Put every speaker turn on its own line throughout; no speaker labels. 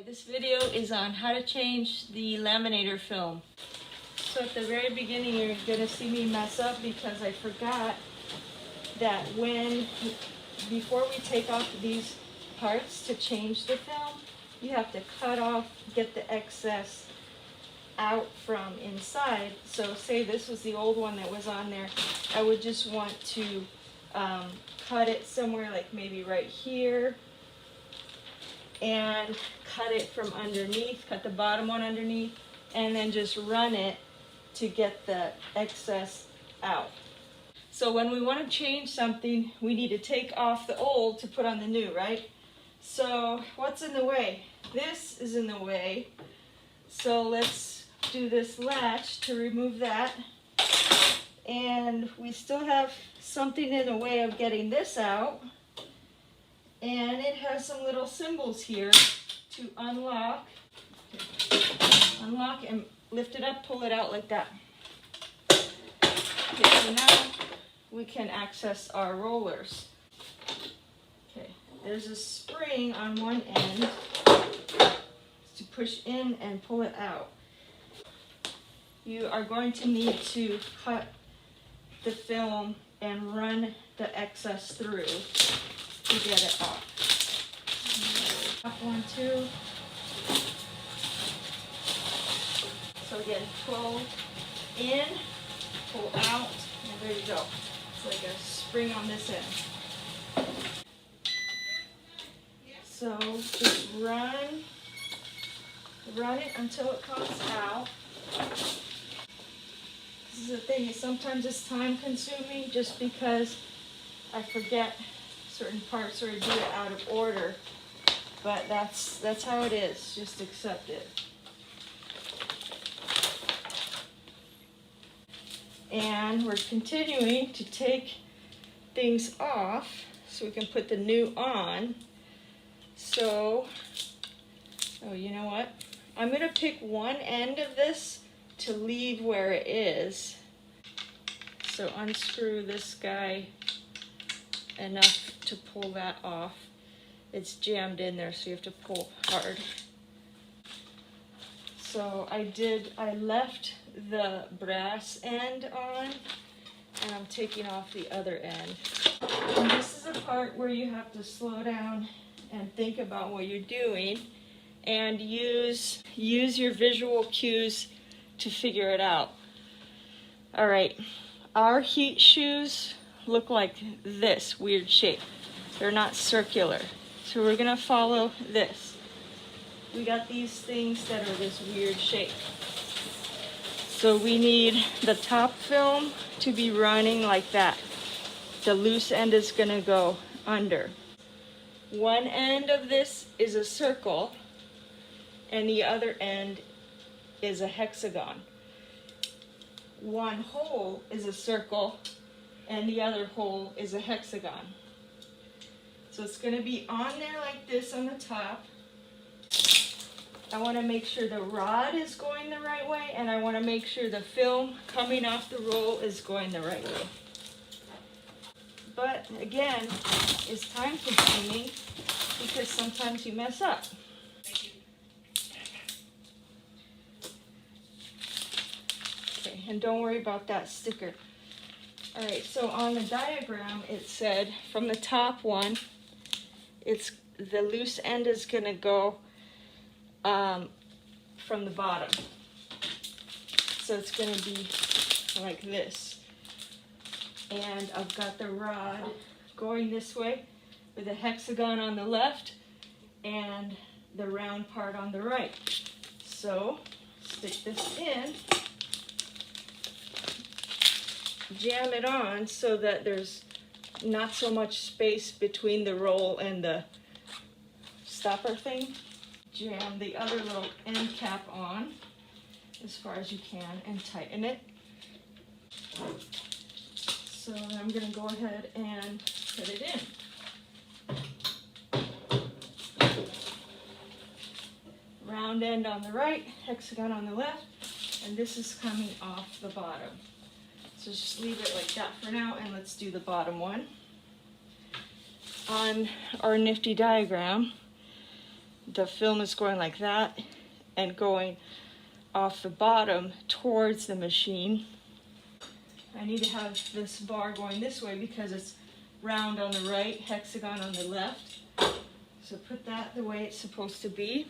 This video is on how to change the laminator film. So at the very beginning you're going to see me mess up because I forgot that before we take off these parts to change the film, you have to cut off, get the excess out from inside. So say this was the old one that was on there, I would just want to cut it somewhere like maybe right here and cut it from underneath, cut the bottom one underneath, and then just run it to get the excess out. So when we want to change something, we need to take off the old to put on the new, right? So what's in the way? This is in the way. So let's do this latch to remove that. And we still have something in the way of getting this out. And it has some little symbols here to unlock. Unlock and lift it up, pull it out like that. Okay, so now we can access our rollers. Okay, there's a spring on one end to push in and pull it out. You are going to need to cut the film and run the excess through to get it off. Off 1, 2. So again, pull in, pull out, and there you go. It's like a spring on this end. So just run it until it comes out. This is the thing, is sometimes it's time consuming just because I forget certain parts or do it out of order. But that's how it is. Just accept it. And we're continuing to take things off so we can put the new on. So, oh, you know what? I'm going to pick one end of this to leave where it is. So unscrew this guy enough to pull that off. It's jammed in there, so you have to pull hard. So I left the brass end on, and I'm taking off the other end. And this is a part where you have to slow down and think about what you're doing and use your visual cues to figure it out. All right, our heat shoes look like this weird shape. They're not circular. So we're gonna follow this. We got these things that are this weird shape. So we need the top film to be running like that. The loose end is gonna go under. One end of this is a circle and the other end is a hexagon. One hole is a circle and the other hole is a hexagon. So it's going to be on there like this on the top. I want to make sure the rod is going the right way, and I want to make sure the film coming off the roll is going the right way. But again, it's time consuming because sometimes you mess up. Okay, and don't worry about that sticker. All right, so on the diagram it said from the top one, the loose end is going to go from the bottom. So it's going to be like this. And I've got the rod going this way with a hexagon on the left and the round part on the right. So stick this in, jam it on so that there's not so much space between the roll and the stopper thing. Jam the other little end cap on as far as you can and tighten it. So I'm going to go ahead and put it in. Round end on the right, hexagon on the left, and this is coming off the bottom. So just leave it like that for now, and let's do the bottom one. On our nifty diagram, the film is going like that and going off the bottom towards the machine. I need to have this bar going this way because it's round on the right, hexagon on the left. So put that the way it's supposed to be.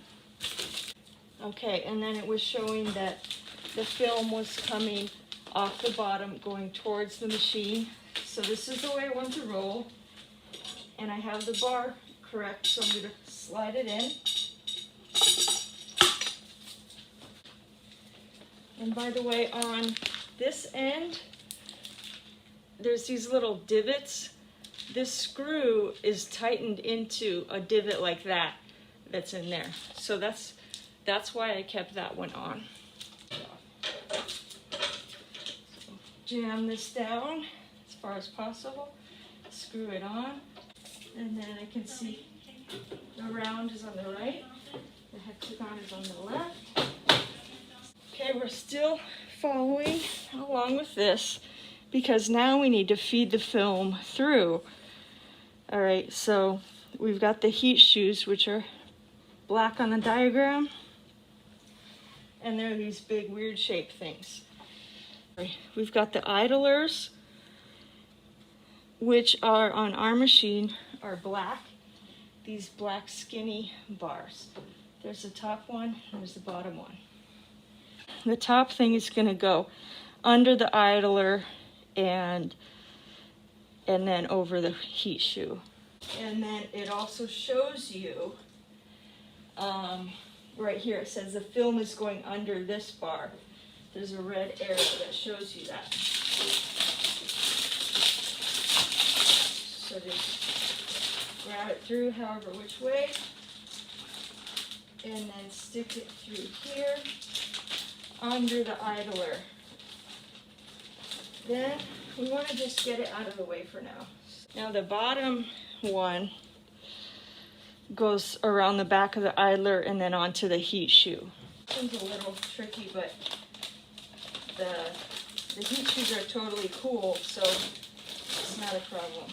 Okay, and then it was showing that the film was coming off the bottom going towards the machine. So this is the way I want to roll. And I have the bar correct, so I'm going to slide it in. And by the way, on this end, there's these little divots. This screw is tightened into a divot like that that's in there. So that's why I kept that one on. So jam this down as far as possible, screw it on, and then I can see the round is on the right, the hexagon is on the left. Okay, we're still following along with this because now we need to feed the film through. All right, so we've got the heat shoes, which are black on the diagram, and they're these big weird shaped things. We've got the idlers, which are on our machine, are black, these black skinny bars. There's the top one, there's the bottom one. The top thing is going to go under the idler and then over the heat shoe. And then it also shows you, right here it says the film is going under this bar. There's a red arrow that shows you that. So just grab it through however which way, and then stick it through here under the idler. Then we want to just get it out of the way for now. Now the bottom one goes around the back of the idler and then onto the heat shoe. It's a little tricky, but the heat shoes are totally cool, so it's not a problem.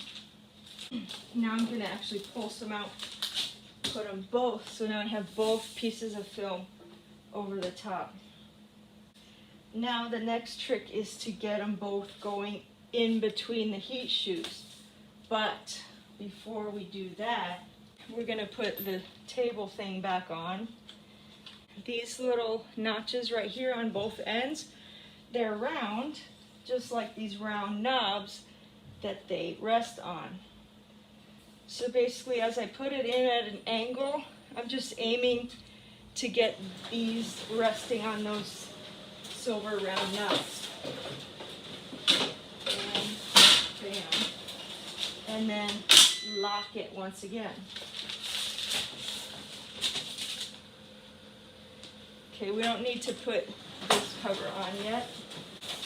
Now I'm going to actually pull some out, put them both, so now I have both pieces of film over the top. Now the next trick is to get them both going in between the heat shoes. But before we do that, we're going to put the table thing back on. These little notches right here on both ends, they're round, just like these round knobs that they rest on. So basically, as I put it in at an angle, I'm just aiming to get these resting on those silver round knobs. And bam. And then lock it once again. Okay, we don't need to put this cover on yet.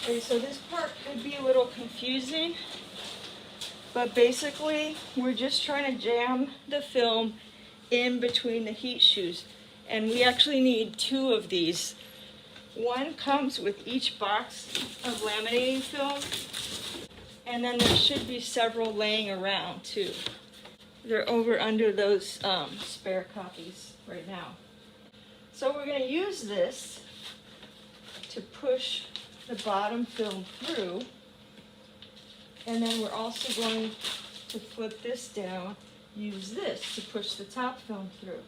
Okay, so this part could be a little confusing, but basically we're just trying to jam the film in between the heat shoes, and we actually need 2 of these. One comes with each box of laminating film, and then there should be several laying around too. They're over under those spare copies right now. So we're going to use this to push the bottom film through, and then we're also going to flip this down, use this to push the top film through.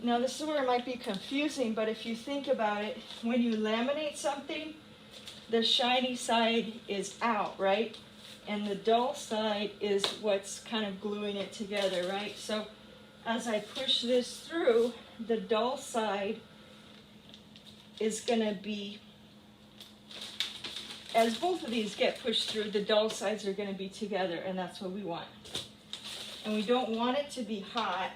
Now this is where it might be confusing, but if you think about it, when you laminate something, the shiny side is out, right? And the dull side is what's kind of gluing it together, right? So as I push this through, the dull side is going to be, as both of these get pushed through, the dull sides are going to be together, and that's what we want. And we don't want it to be hot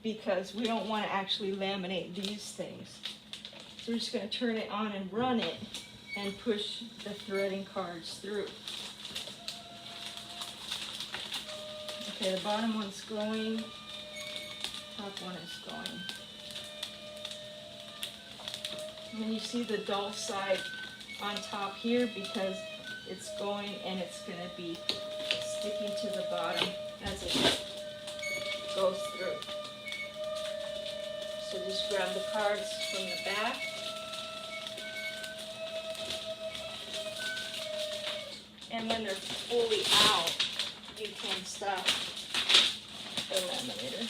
because we don't want to actually laminate these things. So we're just going to turn it on and run it and push the threading cards through. Okay, the bottom one's going, top one is going. And then you see the dull side on top here because it's going and it's going to be sticking to the bottom as it goes through. So just grab the cards from the back. And when they're fully out, you can stop the laminator.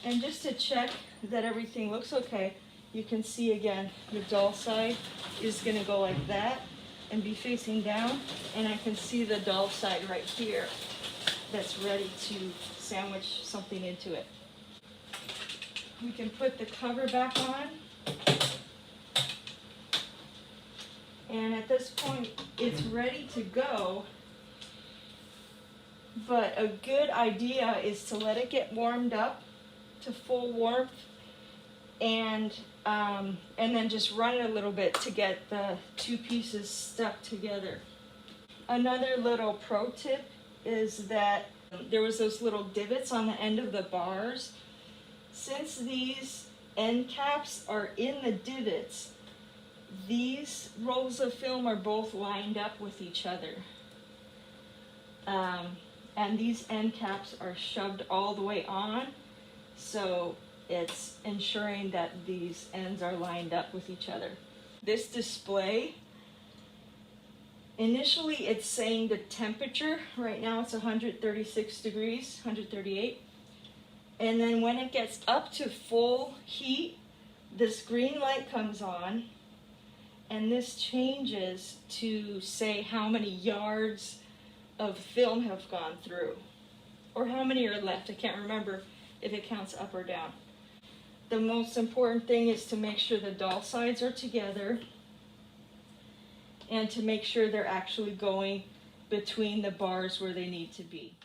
And just to check that everything looks okay, you can see again the dull side is going to go like that and be facing down, and I can see the dull side right here that's ready to sandwich something into it. We can put the cover back on, and at this point it's ready to go, but a good idea is to let it get warmed up to full warmth, and then just run it a little bit to get the two pieces stuck together. Another little pro tip is that there was those little divots on the end of the bars. Since these end caps are in the divots, these rolls of film are both lined up with each other. And these end caps are shoved all the way on, so it's ensuring that these ends are lined up with each other. This display, initially it's saying the temperature, right now it's 136 degrees, 138. And then when it gets up to full heat, this green light comes on, and this changes to say how many yards of film have gone through, or how many are left. I can't remember if it counts up or down. The most important thing is to make sure the dull sides are together and to make sure they're actually going between the bars where they need to be.